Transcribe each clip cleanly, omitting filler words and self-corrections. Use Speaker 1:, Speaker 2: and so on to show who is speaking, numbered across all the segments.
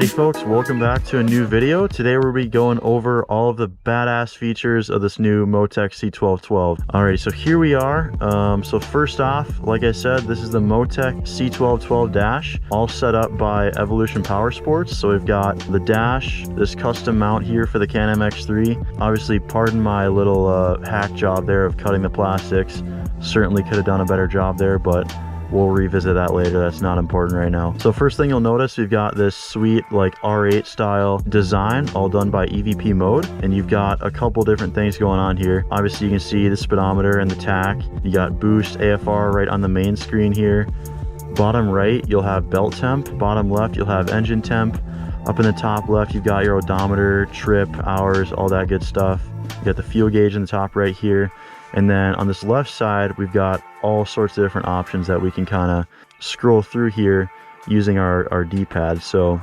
Speaker 1: Alrighty folks, welcome back to a new video. Today we'll be going over all of the badass features of this new MoTeC C1212. Alrighty, so here we are. So first off, like I said, this is the MoTeC C1212 dash, all set up by Evolution Powersports. So we've got the dash, this custom mount here for the Can-Am X3. Obviously, pardon my little hack job there of cutting the plastics. Certainly could have done a better job there, but we'll revisit that later. That's not important right now. So first thing you'll notice, we've got this sweet like R8 style design, all done by EVP mode. And you've got a couple different things going on here. Obviously you can see the speedometer and the tach. You got boost, AFR right on the main screen here. Bottom right, you'll have belt temp. Bottom left, you'll have engine temp. Up in the top left, you've got your odometer, trip, hours, all that good stuff. You got the fuel gauge in the top right here. And then on this left side, we've got all sorts of different options that we can kind of scroll through here using our D-pad. So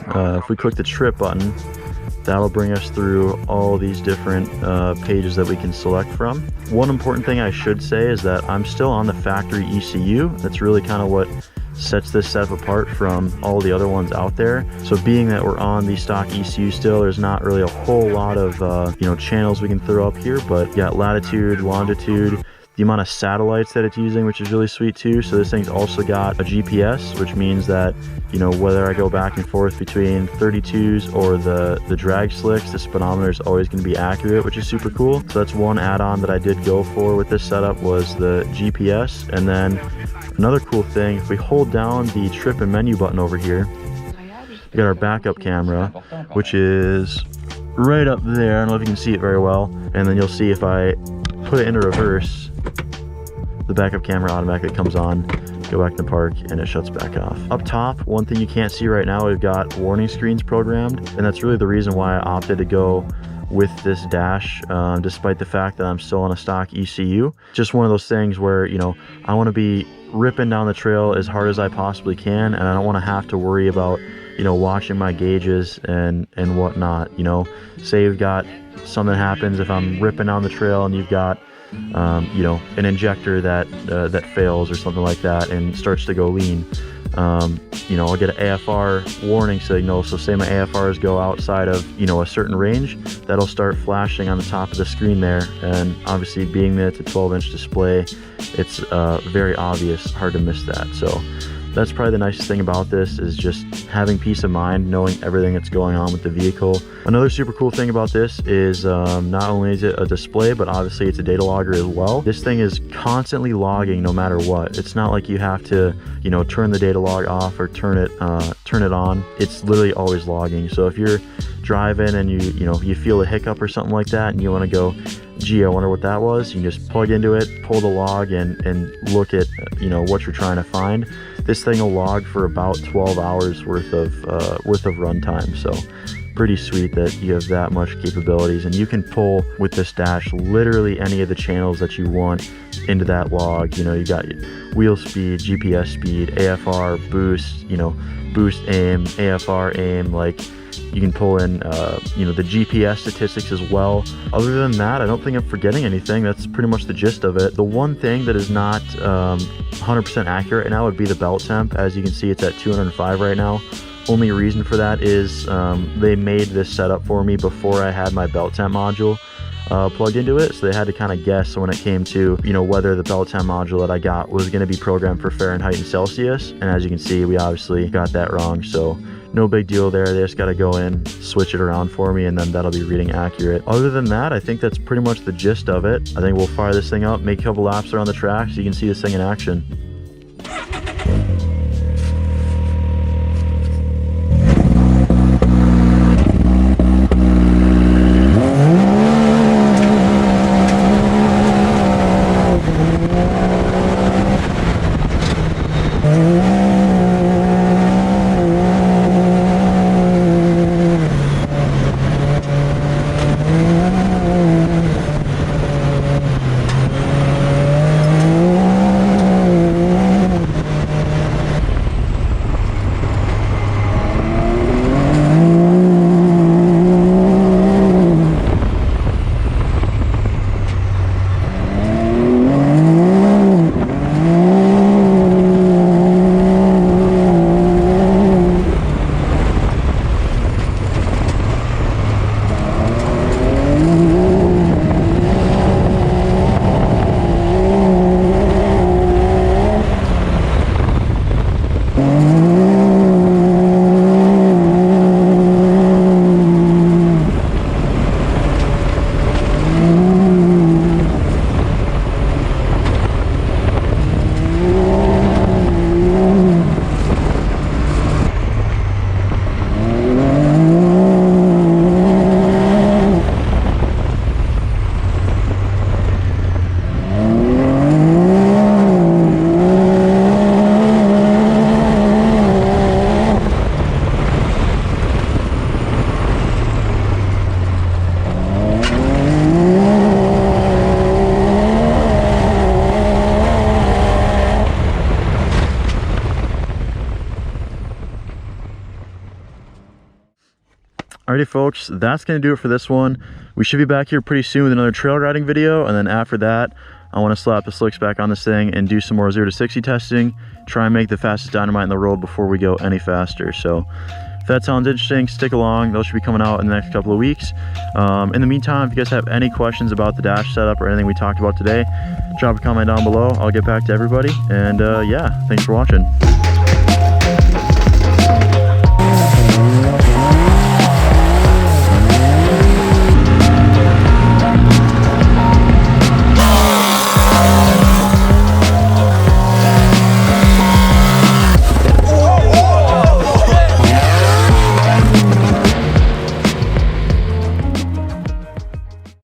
Speaker 1: if we click the trip button, that'll bring us through all these different pages that we can select from. One important thing I should say is that I'm still on the factory ECU. That's really kind of what sets this setup apart from all the other ones out there. So being that we're on the stock ECU still, there's not really a whole lot of channels we can throw up here, but you got latitude, longitude, the amount of satellites that it's using, which is really sweet too. So this thing's also got a GPS, which means that, you know, whether I go back and forth between 32s or the drag slicks, the speedometer is always going to be accurate, which is super cool. So that's one add-on that I did go for with this setup, was the GPS. And then another cool thing, if we hold down the trip and menu button over here, we got our backup camera, which is right up there. I don't know if you can see it very well. And then you'll see if I put it into reverse, the backup camera automatically comes on, go back to the park, and it shuts back off. Up top, one thing you can't see right now, we've got warning screens programmed, and that's really the reason why I opted to go with this dash, despite the fact that I'm still on a stock ECU. Just one of those things where, you know, I want to be ripping down the trail as hard as I possibly can, and I don't want to have to worry about, you know, watching my gauges and whatnot. You know, say you've got something happens if I'm ripping down the trail and you've got you know, an injector that fails or something like that and starts to go lean. You know, I'll get an AFR warning signal. So say my AFRs go outside of, you know, a certain range, that'll start flashing on the top of the screen there. And obviously being that it's a 12-inch display, it's very obvious, hard to miss that. So that's probably the nicest thing about this, is just having peace of mind, knowing everything that's going on with the vehicle. Another super cool thing about this is not only is it a display, but obviously it's a data logger as well. This thing is constantly logging no matter what. It's not like you have to, you know, turn the data log off or turn it on. It's literally always logging. So if you're driving and you feel a hiccup or something like that and you want to go, gee, I wonder what that was, you can just plug into it, pull the log, and look at, you know, what you're trying to find. This thing will log for about 12 hours worth of runtime. So pretty sweet that you have that much capabilities, and you can pull with this dash literally any of the channels that you want into that log. You know, you got wheel speed, GPS speed, AFR, boost, you know, boost aim, AFR aim, like you can pull in, you know, the GPS statistics as well. Other than that, I don't think I'm forgetting anything. That's pretty much the gist of it. The one thing that is not 100% accurate right now would be the belt temp. As you can see, it's at 205 right now. Only reason for that is they made this setup for me before I had my belt temp module plugged into it, so they had to kind of guess when it came to, you know, whether the belt temp module that I got was going to be programmed for Fahrenheit and Celsius. And as you can see, we obviously got that wrong, so no big deal there. They just got to go in, switch it around for me, and then that'll be reading accurate. Other than that, I think that's pretty much the gist of it. I think we'll fire this thing up, make a couple laps around the track so you can see this thing in action. Alrighty folks, that's going to do it for this one. We should be back here pretty soon with another trail riding video, and then after that I want to slap the slicks back on this thing and do some more 0 to 60 testing, try and make the fastest dynamite in the world before we go any faster. So if that sounds interesting, stick along. Those should be coming out in the next couple of weeks. In the meantime, if you guys have any questions about the dash setup or anything we talked about today, drop a comment down below. I'll get back to everybody, and yeah, thanks for watching.